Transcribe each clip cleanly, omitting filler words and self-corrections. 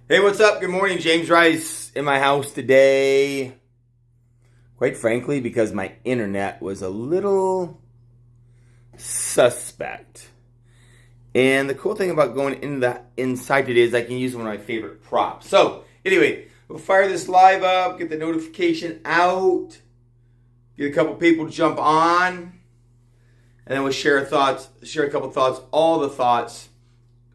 Hey, what's up? Good morning. James Rice in my house today. Quite frankly, because my internet was a little suspect. And the cool thing about going inside today is I can use one of my favorite props. So, anyway, we'll fire this live up, get the notification out, get a couple people to jump on, and then we'll share a couple thoughts. All the thoughts,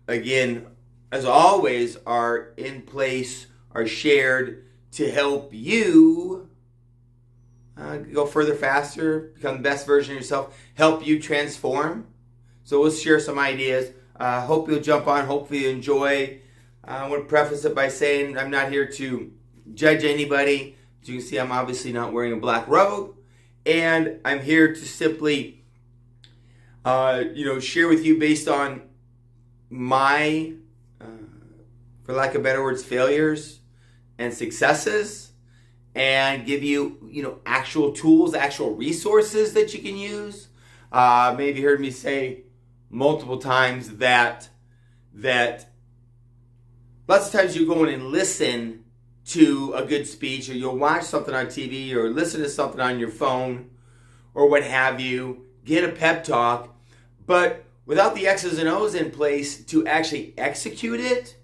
again, as always, are in place, are shared to help you go further, faster, become the best version of yourself, help you transform. So we'll share some ideas. Hope you'll jump on. Hopefully you enjoy. I want to preface it by saying I'm not here to judge anybody. As you can see, I'm obviously not wearing a black robe. And I'm here to simply, share with you based on my for lack of better words, failures and successes, and give you, actual tools, actual resources that you can use. Maybe you heard me say multiple times that lots of times you go in and listen to a good speech, or you'll watch something on TV, or listen to something on your phone, or what have you, get a pep talk, but without the X's and O's in place to actually execute it,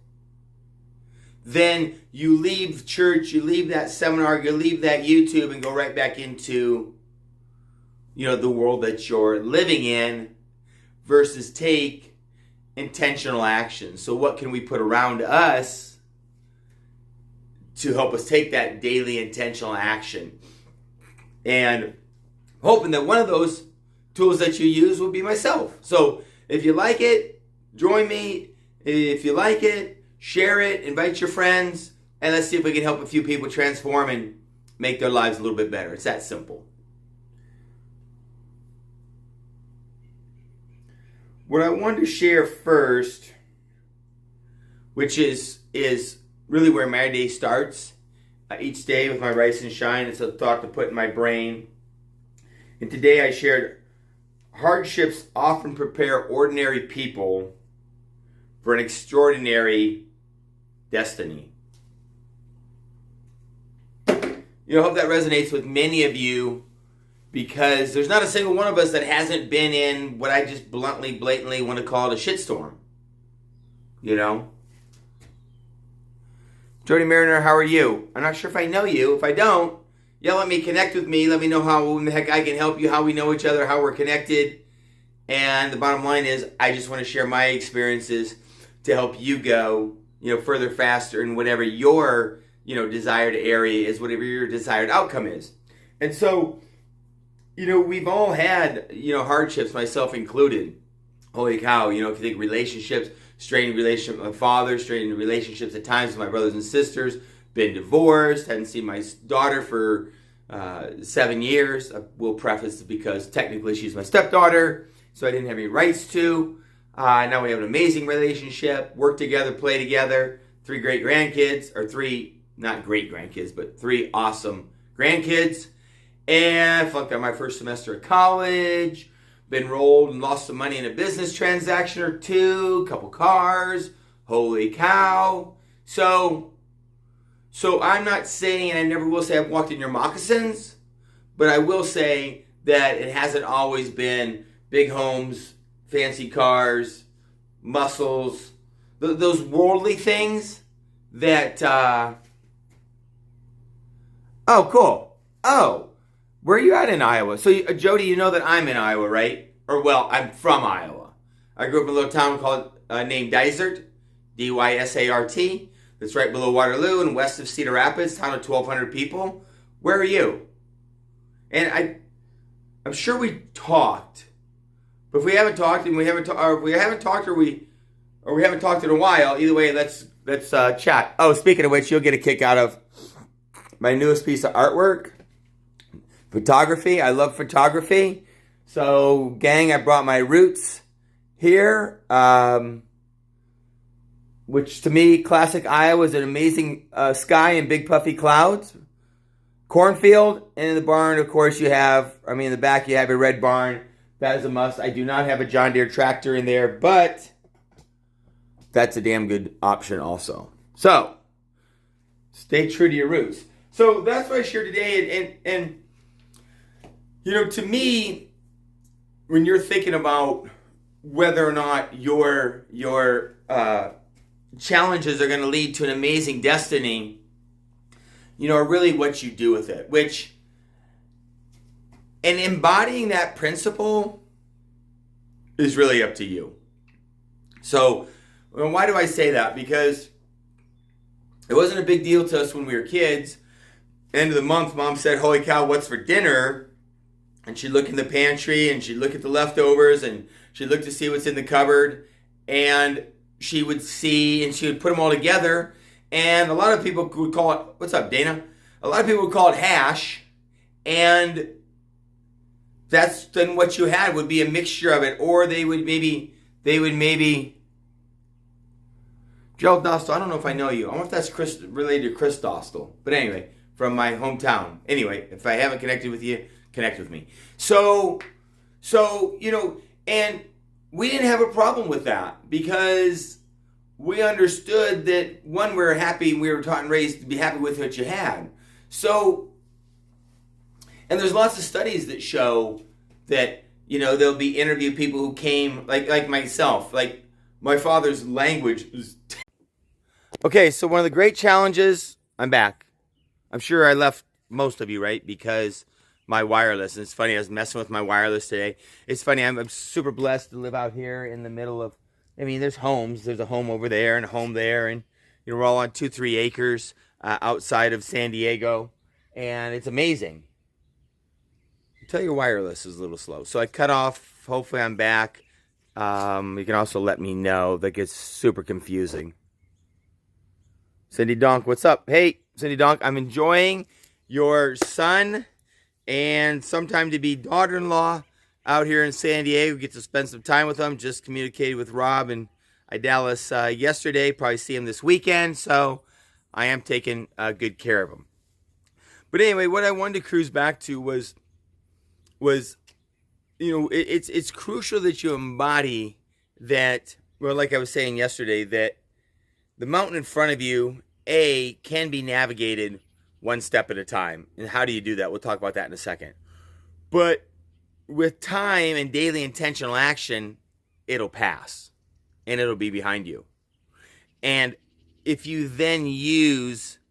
then you leave church, you leave that seminar, you leave that YouTube and go right back into, the world that you're living in, versus take intentional action. So what can we put around us to help us take that daily intentional action? And hoping that one of those tools that you use will be myself. So if you like it, join me. If you like it, share it, invite your friends, and let's see if we can help a few people transform and make their lives a little bit better. It's that simple. What I wanted to share first, which is really where my day starts. Each day with my Rise and Shine, it's a thought to put in my brain. And today I shared, hardships often prepare ordinary people for an extraordinary destiny. I hope that resonates with many of you, because there's not a single one of us that hasn't been in what I just blatantly want to call it a shitstorm. Jody Mariner, how are you? I'm not sure if I know you. If I don't, yell at me, connect with me, let me know how in the heck I can help you, how we know each other, how we're connected. And the bottom line is, I just want to share my experiences to help you go, further, faster in whatever your, desired area is, whatever your desired outcome is. And so, we've all had, hardships, myself included. Holy cow, if you think relationships, strained relationship with my father, strained relationships at times with my brothers and sisters, been divorced, hadn't seen my daughter for 7 years. I will preface it because technically she's my stepdaughter, so I didn't have any rights to. Now we have an amazing relationship, work together, play together, 3 great grandkids, or 3, not great grandkids, but 3 awesome grandkids. And flunked out my first semester of college, been enrolled and lost some money in a business transaction or 2, a couple cars, holy cow. So I'm not saying, and I never will say I've walked in your moccasins, but I will say that it hasn't always been big homes, fancy cars, muscles, those worldly things that, oh, cool. Oh, where are you at in Iowa? So, Jody, you know that I'm in Iowa, right? Or, well, I'm from Iowa. I grew up in a little town called, named Dysart, Dysart. That's right below Waterloo and west of Cedar Rapids, town of 1,200 people. Where are you? And I'm sure we talked. But if we haven't talked, and we haven't talked in a while, either way, let's chat. Oh, speaking of which, you'll get a kick out of my newest piece of artwork, photography. I love photography. So, gang, I brought my roots here, which to me, classic Iowa is an amazing sky and big puffy clouds. Cornfield, and in the barn, of course, in the back you have a red barn. That is a must. I do not have a John Deere tractor in there, but that's a damn good option also. So, Stay true to your roots. So that's what I shared today. And you know, to me, when you're thinking about whether or not your challenges are going to lead to an amazing destiny, you know, are really what you do with it. And embodying that principle is really up to you. So, why do I say that? Because it wasn't a big deal to us when we were kids. End of the month, Mom said, "Holy cow, what's for dinner?" And she'd look in the pantry and she'd look at the leftovers and she'd look to see what's in the cupboard. And she would see and she would put them all together. And a lot of people would call it, what's up, Dana? A lot of people would call it hash. And that's then what you had would be a mixture of it. Or they would maybe, Gerald Dostal, I don't know if I know you. I don't know if that's related to Chris Dostal. But anyway, from my hometown. Anyway, if I haven't connected with you, connect with me. So, you know, and we didn't have a problem with that because we understood that, one, we were happy, we were taught and raised to be happy with what you had. So, and there's lots of studies that show that, you know, they'll be interview people who came, like myself, like my father's language is... Okay, so one of the great challenges, I'm back. I'm sure I left most of you, right? Because my wireless, and it's funny, I was messing with my wireless today. It's funny, I'm super blessed to live out here in the middle of, I mean, there's homes. There's a home over there and a home there, and you know, we're all on 2-3 acres outside of San Diego, and it's amazing. Tell your wireless is a little slow. So I cut off. Hopefully I'm back. You can also let me know. That gets super confusing. Cindy Donk, what's up? Hey, Cindy Donk, I'm enjoying your son and sometime to be daughter-in-law out here in San Diego. Get to spend some time with them. Just communicated with Rob and Dallas yesterday. Probably see him this weekend. So I am taking good care of him. But anyway, what I wanted to cruise back to was you know, it's crucial that you embody that. Well, like I was saying yesterday, that the mountain in front of you, can be navigated one step at a time. And how do you do that? We'll talk about that in a second. But with time and daily intentional action, it'll pass. And it'll be behind you. And if you then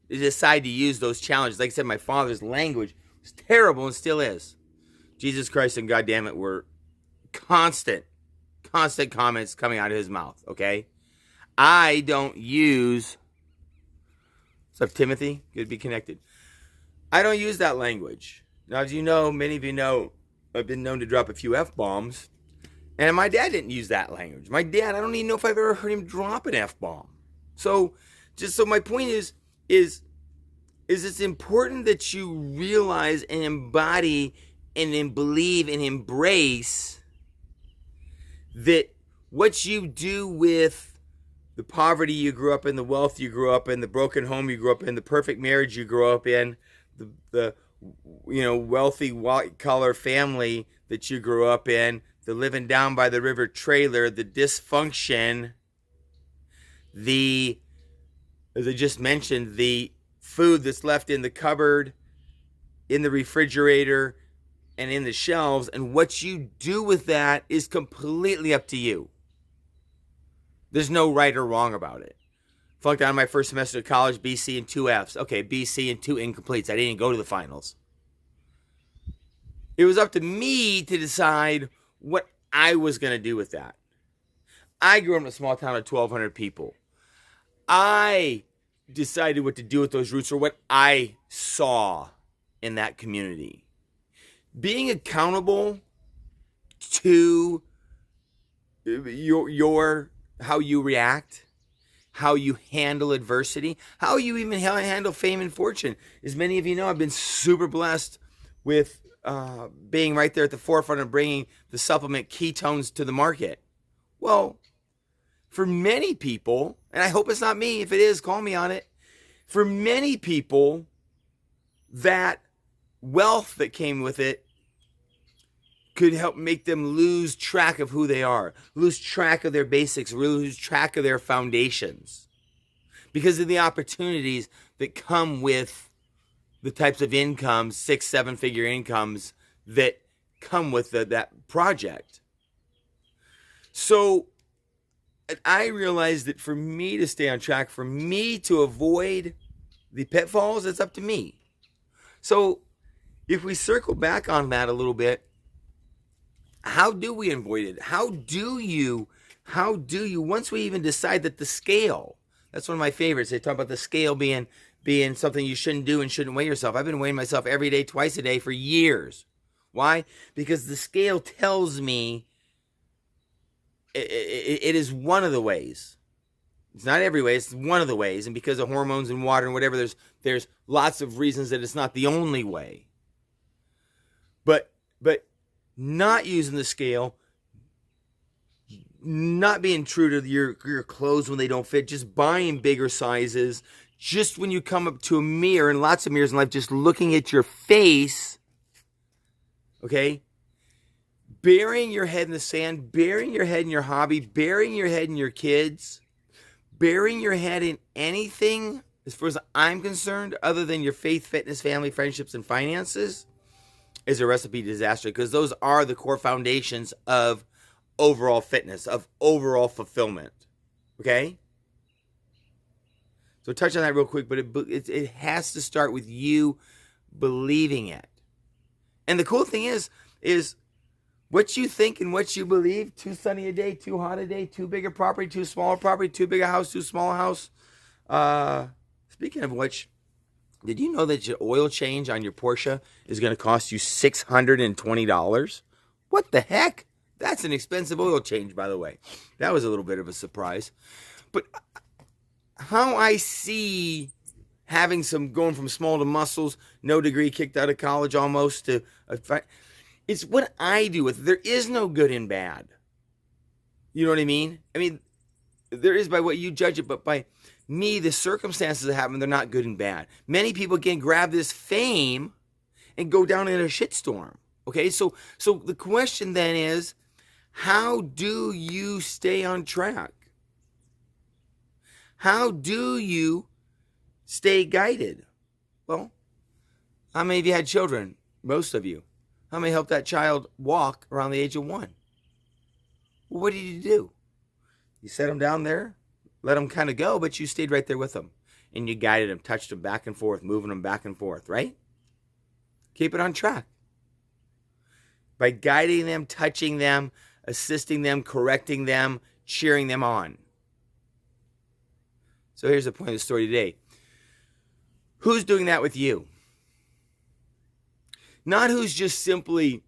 decide to use those challenges, like I said, my father's language was terrible and still is. Jesus Christ and God damn it were constant comments coming out of his mouth, okay? I don't use... What's up, Timothy? Good to be connected. I don't use that language. Now, as you know, many of you know, I've been known to drop a few F-bombs. And my dad didn't use that language. My dad, I don't even know if I've ever heard him drop an F-bomb. So my point is it's important that you realize and embody and then believe and embrace that what you do with the poverty you grew up in, the wealth you grew up in, the broken home you grew up in, the perfect marriage you grew up in, the you know, wealthy white-collar family that you grew up in, the living down by the river trailer, the dysfunction, as I just mentioned, the food that's left in the cupboard, in the refrigerator, and in the shelves, and what you do with that is completely up to you. There's no right or wrong about it. Flunked out of my first semester of college, BC and 2 Fs. Okay, BC and 2 incompletes. I didn't go to the finals. It was up to me to decide what I was going to do with that. I grew up in a small town of 1,200 people. I decided what to do with those roots, or what I saw in that community. Being accountable to your how you react, how you handle adversity, how you even handle fame and fortune. As many of you know, I've been super blessed with being right there at the forefront of bringing the supplement ketones to the market. Well, for many people, and I hope it's not me, if it is, call me on it. For many people, that wealth that came with it could help make them lose track of who they are, lose track of their basics, lose track of their foundations. because of the opportunities that come with the types of incomes, 6-7 figure incomes that come with that project. So I realized that for me to stay on track, for me to avoid the pitfalls, it's up to me. So if we circle back on that a little bit, how do we avoid it? How do you, once we even decide that the scale, that's one of my favorites. They talk about the scale being something you shouldn't do and shouldn't weigh yourself. I've been weighing myself every day, twice a day for years. Why? Because the scale tells me it is one of the ways. It's not every way, it's one of the ways. And because of hormones and water and whatever, there's lots of reasons that it's not the only way. But not using the scale, not being true to your clothes when they don't fit, just buying bigger sizes, just when you come up to a mirror, and lots of mirrors in life, just looking at your face, okay? Burying your head in the sand, burying your head in your hobby, burying your head in your kids, burying your head in anything, as far as I'm concerned, other than your faith, fitness, family, friendships, and finances, is a recipe for disaster, because those are the core foundations of overall fitness, of overall fulfillment, okay? So touch on that real quick, but it has to start with you believing it. And the cool thing is what you think and what you believe, too sunny a day, too hot a day, too big a property, too small a property, too big a house, too small a house. Speaking of which, did you know that your oil change on your Porsche is going to cost you $620? What the heck? That's an expensive oil change, by the way. That was a little bit of a surprise. But how I see going from small to muscles, no degree, kicked out of college almost, to it's what I do with it. There is no good and bad. You know what I mean? I mean, there is by what you judge it, but by me, the circumstances that happen, they're not good and bad. Many people can grab this fame and go down in a shitstorm. Okay, so the question then is, how do you stay on track? How do you stay guided? Well, how many of you had children? Most of you. How many helped that child walk around the age of 1? Well, what did you do? You set them down there, let them kind of go, but you stayed right there with them. And you guided them, touched them back and forth, moving them back and forth, right? Keep it on track. By guiding them, touching them, assisting them, correcting them, cheering them on. So here's the point of the story today. Who's doing that with you? Not who's just simply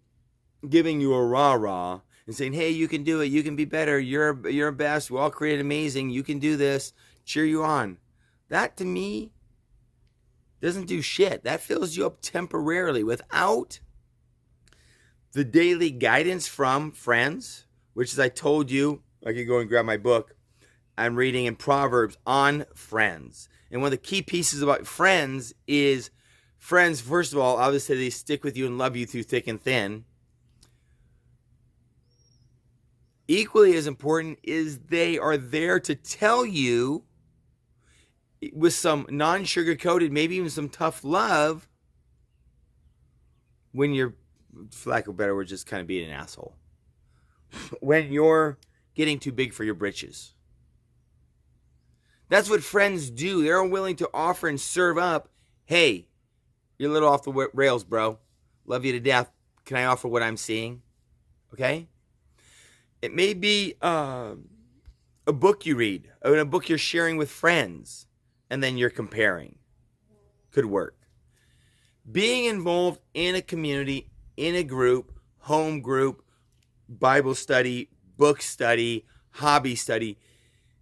giving you a rah-rah and saying, hey, you can do it, you can be better, you're best, we're all created amazing, you can do this, cheer you on. That, to me, doesn't do shit. That fills you up temporarily without the daily guidance from friends, which, as I told you, I could go and grab my book. I'm reading in Proverbs on friends. And one of the key pieces about friends is, friends, first of all, obviously they stick with you and love you through thick and thin. Equally as important is they are there to tell you with some non-sugar-coated, maybe even some tough love, when you're, for lack of a better word, just kind of being an asshole. When you're getting too big for your britches. That's what friends do. They're willing to offer and serve up, hey, you're a little off the rails, bro. Love you to death. Can I offer what I'm seeing? Okay? It may be a book you read, or a book you're sharing with friends, and then you're comparing. Could work. Being involved in a community, in a group, home group, Bible study, book study, hobby study,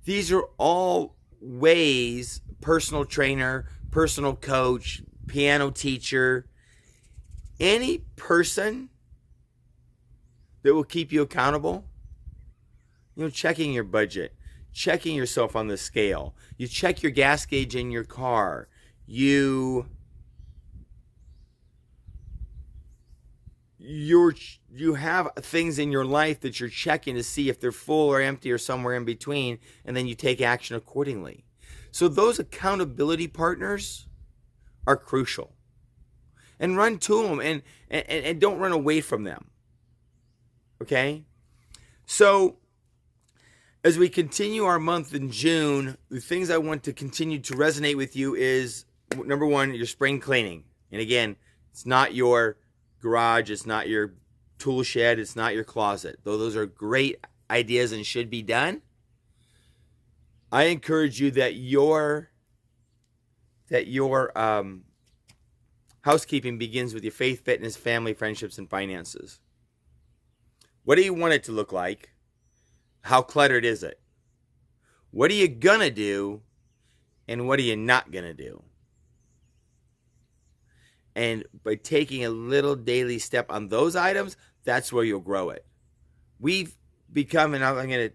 these are all ways, personal trainer, personal coach, piano teacher, any person that will keep you accountable, checking your budget, checking yourself on the scale, you check your gas gauge in your car, you have things in your life that you're checking to see if they're full or empty or somewhere in between, and then you take action accordingly. So those accountability partners are crucial. And run to them and don't run away from them. Okay? So as we continue our month in June, the things I want to continue to resonate with you is, number one, your spring cleaning. And again, it's not your garage, it's not your tool shed, it's not your closet. Though those are great ideas and should be done, I encourage you that your housekeeping begins with your faith, fitness, family, friendships, and finances. What do you want it to look like? How cluttered is it? What are you gonna do? And what are you not gonna do? And by taking a little daily step on those items, that's where you'll grow it. We've become, and I'm going to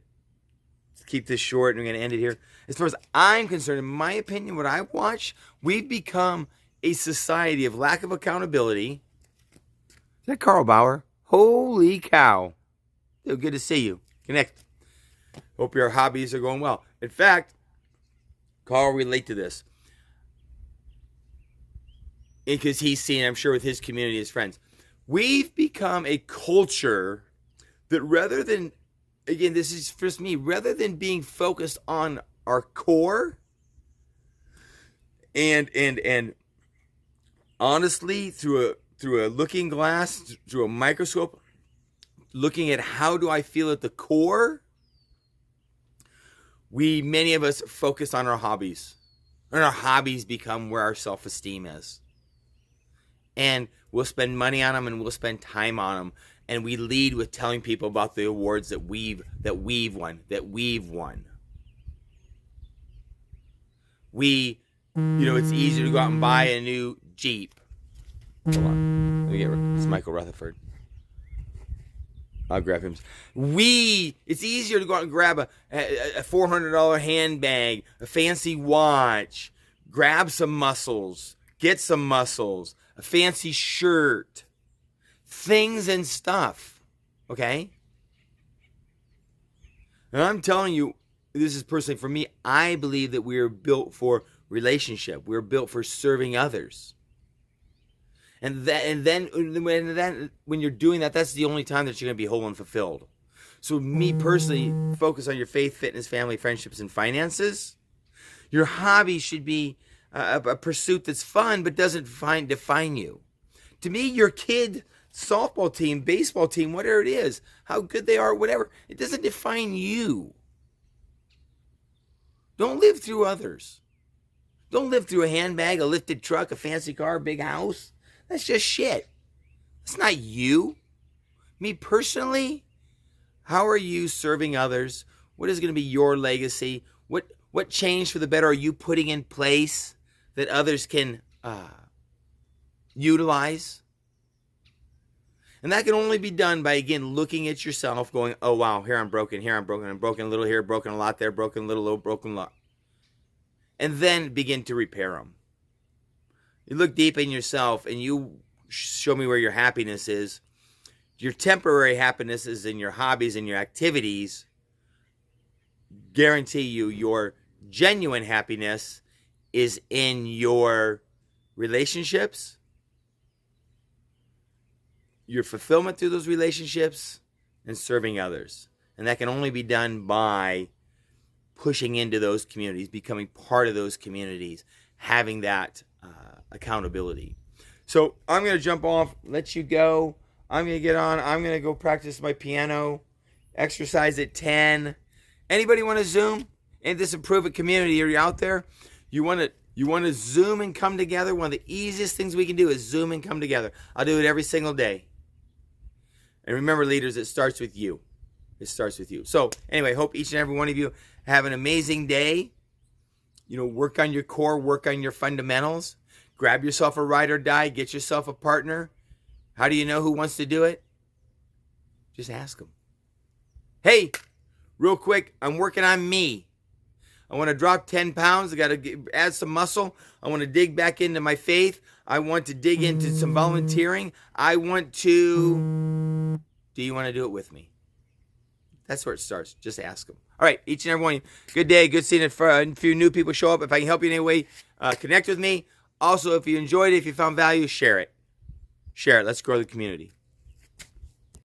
keep this short and we're going to end it here. As far as I'm concerned, in my opinion, what I watch, we've become a society of lack of accountability. Is that Carl Bauer? Holy cow. Dude, good to see you. Connect. Hope your hobbies are going well. In fact, Carl relate to this. Because he's seen, I'm sure, with his community, his friends. We've become a culture that rather than, again, this is for me, rather than being focused on our core and honestly through a looking glass, through a microscope, looking at how do I feel at the core, many of us focus on our hobbies. And our hobbies become where our self-esteem is. And we'll spend money on them and we'll spend time on them. And we lead with telling people about the awards that we've won. It's easier to go out and buy a new Jeep. Hold on. Let me get it's Michael Rutherford. I'll grab him. It's easier to go out and grab a $400 handbag, a fancy watch, grab some muscles, get some muscles, a fancy shirt, things and stuff, okay? And I'm telling you, this is personally for me, I believe that we are built for relationship. We're built for serving others. And then when you're doing that, that's the only time that you're going to be whole and fulfilled. So me personally, focus on your faith, fitness, family, friendships, and finances. Your hobby should be a pursuit that's fun but doesn't define you. To me, your kid softball team, baseball team, whatever it is, how good they are, whatever, it doesn't define you. Don't live through others. Don't live through a handbag, a lifted truck, a fancy car, a big house. That's just shit. That's not you. Me personally, how are you serving others? What is going to be your legacy? What change for the better are you putting in place that others can utilize? And that can only be done by, again, looking at yourself, going, oh, wow, here I'm broken, I'm broken a little here, broken a lot there, broken a little, broken a lot. And then begin to repair them. You look deep in yourself and you show me where your happiness is. Your temporary happiness is in your hobbies and your activities. Guarantee you your genuine happiness is in your relationships, your fulfillment through those relationships, and serving others. And that can only be done by pushing into those communities, becoming part of those communities, having that accountability. So I'm going to jump off, let you go. I'm going to get on. I'm going to go practice my piano, exercise at 10. Anybody want to Zoom in this Improve It community? Are you out there? You want to Zoom and come together? One of the easiest things we can do is Zoom and come together. I'll do it every single day. And remember, leaders, it starts with you. It starts with you. So anyway, hope each and every one of you have an amazing day. Work on your core, work on your fundamentals. Grab yourself a ride or die. Get yourself a partner. How do you know who wants to do it? Just ask them. Hey, real quick, I'm working on me. I want to drop 10 pounds. I got to add some muscle. I want to dig back into my faith. I want to dig into some volunteering. Do you want to do it with me? That's where it starts. Just ask them. All right, each and every one. Good day. Good seeing a few new people show up. If I can help you in any way, connect with me. Also, if you enjoyed it, if you found value, share it. Share it. Let's grow the community.